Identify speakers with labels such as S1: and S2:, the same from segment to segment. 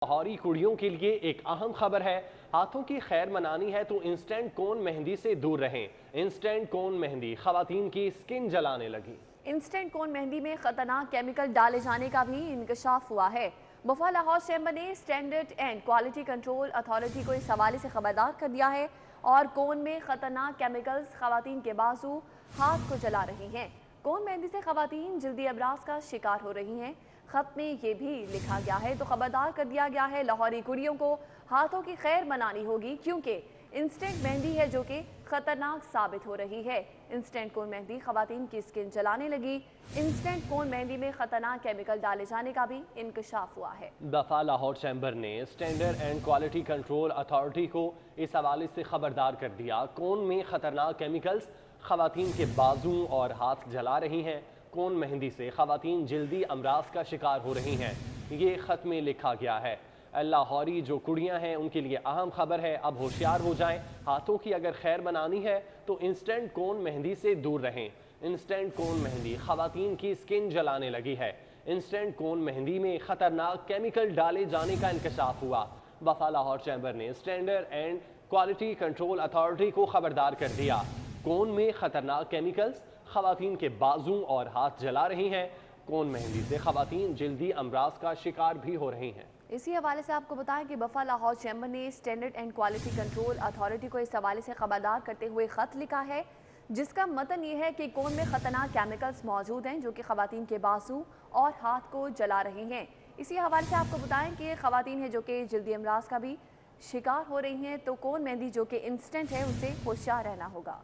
S1: लाहौरी कुड़ियों के लिए एक अहम खबर है। हाथों की खैर मनानी है तो इंस्टेंट कोन मेहंदी से दूर रहें। इंस्टेंट कोन मेहंदी खवातीन की स्किन जलाने लगी।
S2: इंस्टेंट कोन मेहंदी में खतरनाक केमिकल डाले जाने का भी इंकशाफ हुआ है। वफा लाहौर चैम्बर ने standard and quality control authority को इस हवाले से खबरदार कर दिया है और कोन में खतरनाक केमिकल्स खवातीन के बाजू हाथ को जला रही हैं। कोन मेहंदी से खवातीन जल्दी अमराज का शिकार हो रही हैं। खत में ये भी लिखा गया है तो खबरदार कर दिया गया है लाहौरी कुड़ियों को हाथों की खैर मनानी होगी, क्योंकि इंस्टेंट मेहंदी है जो कि खतरनाक साबित हो रही है। इंस्टेंट कोन मेहंदी खवातीन की स्किन जलाने लगी। इंस्टेंट कोन मेहंदी में खतरनाक केमिकल डाले जाने का भी इंकशाफ हुआ है।
S1: वफा लाहौर चैम्बर ने standard and quality control authority को इस हवाले से खबरदार कर दिया। कोन में खतरनाक केमिकल्स खवातीन के बाजू और हाथ जला रही हैं। कोन मेहंदी से खवातीन जल्दी अमराज का शिकार हो रही हैं। ये खत में लिखा गया है। लाहौरी जो कुड़ियां हैं उनके लिए अहम खबर है, अब होशियार हो जाएं। हाथों की अगर खैर बनानी है तो इंस्टेंट कोन मेहंदी से दूर रहें। इंस्टेंट कोन मेहंदी खवातीन की स्किन जलाने लगी है। इंस्टेंट कोन मेहंदी में खतरनाक केमिकल डाले जाने का इंकशाफ हुआ। वफा लाहौर चैम्बर ने standard and quality control authority को खबरदार कर दिया। कोन में खतरनाक केमिकल्स खवातीन के बाजू और हाथ जला रही हैं। कोन मेहंदी से खवातीन जल्दी अमराज का शिकार भी हो रही हैं।
S2: इसी हवाले से आपको बताएं कि वफा लाहौर चैम्बर ने standard and quality control authority को इस हवाले से खबरदार करते हुए खत लिखा है, जिसका मतन ये है कि कोन में खतरनाक केमिकल्स मौजूद हैं जो कि खवातीन के बाजू और हाथ को जला रही हैं। इसी हवाले से आपको बताएं कि खवातीन है जो कि जल्दी अमराज का भी शिकार हो रही हैं, तो कोन मेहंदी जो कि इंस्टेंट है उसे होशियार रहना होगा।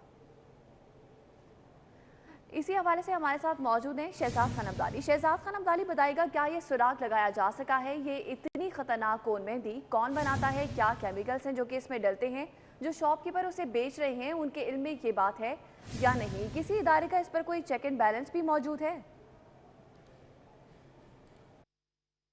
S2: इसी हवाले से हमारे साथ मौजूद हैं शहजाद खान अब्दाली। शहजाद खान अब्दाली, बताइएगा क्या ये सुराग लगाया जा सका है, ये इतनी खतरनाक कोन मेहंदी कौन बनाता है, क्या केमिकल्स हैं जो कि इसमें डलते हैं, जो शॉपकीपर उसे बेच रहे हैं उनके इल्म में ये बात है या नहीं, किसी इदारे का इस पर कोई चेक एंड बैलेंस भी मौजूद है?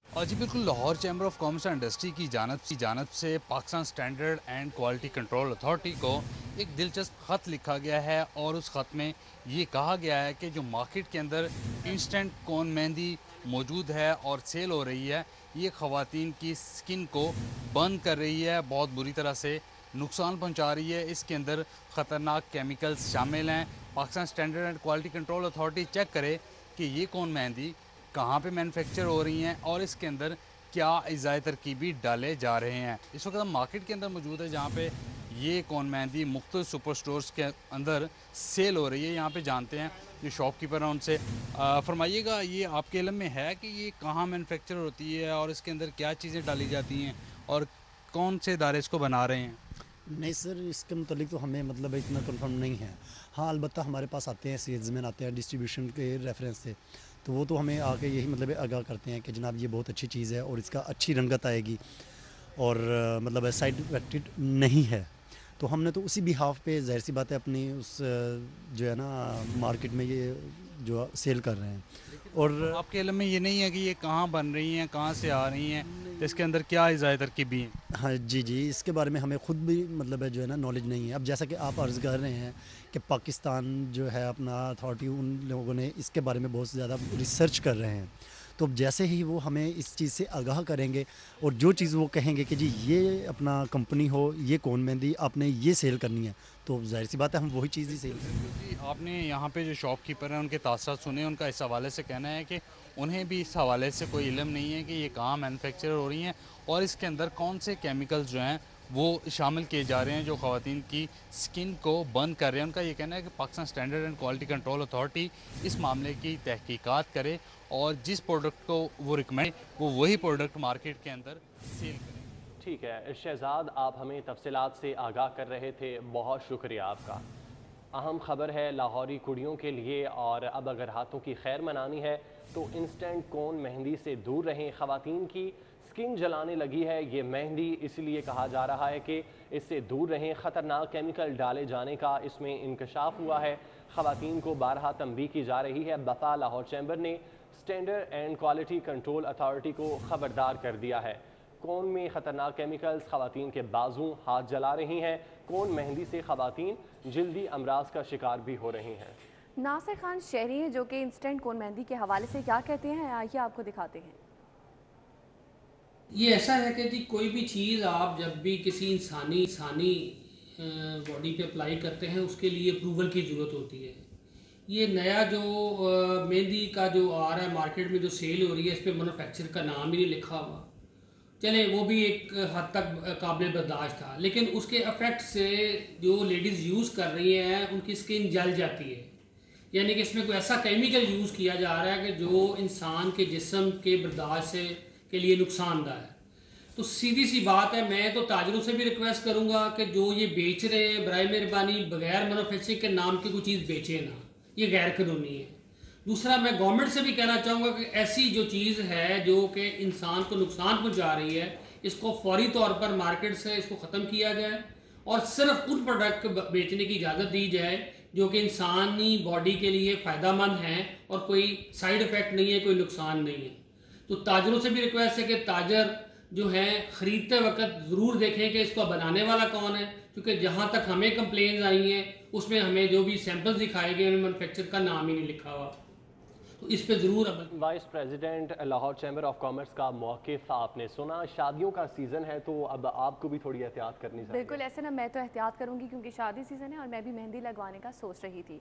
S3: और जी बिल्कुल, Lahore chamber of commerce and industry की जानब से Pakistan standard and quality control authority को एक दिलचस्प ख़त लिखा गया है और उस ख़त में ये कहा गया है कि जो मार्केट के अंदर इंस्टेंट कोन मेहंदी मौजूद है और सेल हो रही है, ये ख़वातीन की स्किन को बर्न कर रही है, बहुत बुरी तरह से नुकसान पहुंचा रही है। इसके अंदर ख़तरनाक केमिकल्स शामिल हैं। Pakistan standard and quality control authority check करे कि ये कोन मेहंदी कहाँ पे मैन्युफैक्चर हो रही हैं और इसके अंदर क्या इज़ाए तरकीबी डाले जा रहे हैं। इस वक्त हम मार्केट के अंदर मौजूद है जहाँ पे ये कोन मेहंदी मुख्तलिफ सुपर स्टोर्स के अंदर सेल हो रही है। यहाँ पे जानते हैं जो शॉपकीपर हैं उनसे। फरमाइएगा, ये आपके इल्म में है कि ये कहाँ मैन्युफैक्चर होती है और इसके अंदर क्या चीज़ें डाली जाती हैं और कौन से इदारे इसको बना रहे हैं?
S4: नहीं सर, इसके मतलब तो हमें मतलब इतना कंफर्म नहीं है। हाँ, अलबत्ता हमारे पास आते हैं, सेल्समैन आते हैं डिस्ट्रीब्यूशन के रेफरेंस से, तो वो तो हमें आके यही मतलब आगाह करते हैं कि जनाब ये बहुत अच्छी चीज़ है और इसका अच्छी रंगत आएगी और मतलब साइड इफेक्टेड नहीं है। तो हमने तो उसी बिहाफ पे ज़ाहिर सी बात है अपनी उस जो है ना मार्केट में ये जो सेल कर रहे हैं। और
S3: आपके इल्म में ये नहीं है कि ये कहाँ बन रही हैं, कहाँ से आ रही हैं, तो इसके अंदर क्या इज़ाए तरकीबी हैं?
S4: हाँ जी, इसके बारे में हमें ख़ुद भी मतलब है जो है ना नॉलेज नहीं है। अब जैसा कि आप अर्ज़ कर रहे हैं कि पाकिस्तान जो है अपना अथॉरिटी, उन लोगों ने इसके बारे में बहुत ज़्यादा रिसर्च कर रहे हैं, तो जैसे ही वो हमें इस चीज़ से आगाह करेंगे और जो चीज़ वो कहेंगे कि जी ये अपना कंपनी हो, ये कोन मेहंदी आपने ये सेल करनी है, तो ज़ाहिर सी बात है हम वही चीज़ ही सेल करेंगे।
S3: जी, आपने यहाँ पे जो शॉपकीपर हैं उनके तासरात सुने, उनका इस हवाले से कहना है कि उन्हें भी इस हवाले से कोई इल्म नहीं है कि ये कहाँ मैन्युफैक्चर हो रही हैं और इसके अंदर कौन से केमिकल्स जो हैं वो शामिल किए जा रहे हैं जो ख़वातीन की स्किन को बर्न कर रहे हैं। उनका ये कहना है कि Pakistan standard and quality control authority इस मामले की तहकीकात करे और जिस प्रोडक्ट को वो रिकमेंड वो वही प्रोडक्ट मार्केट के अंदर सेल करे।
S1: ठीक है शहजाद, आप हमें तफसीलात से आगाह कर रहे थे, बहुत शुक्रिया आपका। अहम खबर है लाहौरी कुड़ियों के लिए। और अब अगर हाथों की खैर मनानी है तो इंस्टेंट कोन मेहंदी से दूर रहें। ख़वातीन की स्किन जलाने लगी है ये मेहंदी, इसलिए कहा जा रहा है कि इससे दूर रहें। ख़तरनाक केमिकल डाले जाने का इसमें इंकशाफ हुआ है। ख़वातीन को बारहा तंबीह की जा रही है। वफा लाहौर चैम्बर ने standard and quality control authority को ख़बरदार कर दिया है। कोन में खतरनाक केमिकल्स खवातीन के बाजू हाथ जला रही हैं। कोन मेहंदी से खवातीन जल्दी अमराज का शिकार भी हो रही हैं।
S2: नासिर खान शहरी हैं जो कि इंस्टेंट कोन मेहंदी के हवाले से क्या कहते हैं, आइए आपको दिखाते हैं।
S5: یہ ایسا ہے کہ جی کوئی بھی چیز آپ جب بھی کسی انسانی باڈی پہ اپلائی کرتے ہیں اس کے لیے اپروول کی ضرورت ہوتی ہے. یہ نیا جو مہندی کا جو آ رہا ہے مارکیٹ میں جو سیل ہو رہی ہے اس پہ مینوفیکچر کا نام ہی نہیں لکھا ہوا. چلیں وہ بھی ایک حد تک قابل برداشت تھا، لیکن اس کے افیکٹ سے جو لیڈیز یوز کر رہی ہیں ان کی سکن جل جاتی ہے. یعنی کہ اس میں کوئی ایسا کیمیکل یوز کیا جا رہا ہے کہ جو انسان کے جسم کے برداشت کے لیے نقصان دہ ہے. تو سیدھی سی بات ہے، میں تو تاجروں سے بھی ریکویسٹ کروں گا کہ جو یہ بیچ رہے ہیں برائے مہربانی بغیر مینوفیکچرنگ کے نام کی کوئی چیز بیچے نا، یہ غیر قانونی ہے. دوسرا میں گورنمنٹ سے بھی کہنا چاہوں گا کہ ایسی جو چیز ہے جو کہ انسان کو نقصان پہنچا رہی ہے اس کو فوری طور پر مارکیٹ سے اس کو ختم کیا جائے اور صرف ان پروڈکٹ بیچنے کی اجازت دی جائے جو کہ انسانی باڈی کے لیے فائدہ مند ہیں اور کوئی سائیڈ افیکٹ نہیں ہے، کوئی نقصان نہیں ہے. تو تاجروں سے بھی ریکویسٹ ہے کہ تاجر جو ہیں خریدتے وقت ضرور دیکھیں کہ اس کو بنانے والا کون ہے، کیونکہ جہاں تک ہمیں کمپلینز آئی ہیں اس میں ہمیں جو بھی سیمپلز دکھائے گئے ہیں مینوفیکچر کا نام ہی نہیں لکھا ہوا. تو اس پہ ضرور
S1: vice president Lahore chamber of commerce کا موقف آپ نے سنا. شادیوں کا سیزن ہے تو اب آپ کو بھی تھوڑی احتیاط کرنی چاہیے.
S2: بالکل ایسے نا، میں تو احتیاط کروں گی کیونکہ شادی سیزن ہے اور میں بھی مہندی لگوانے کا سوچ رہی تھی.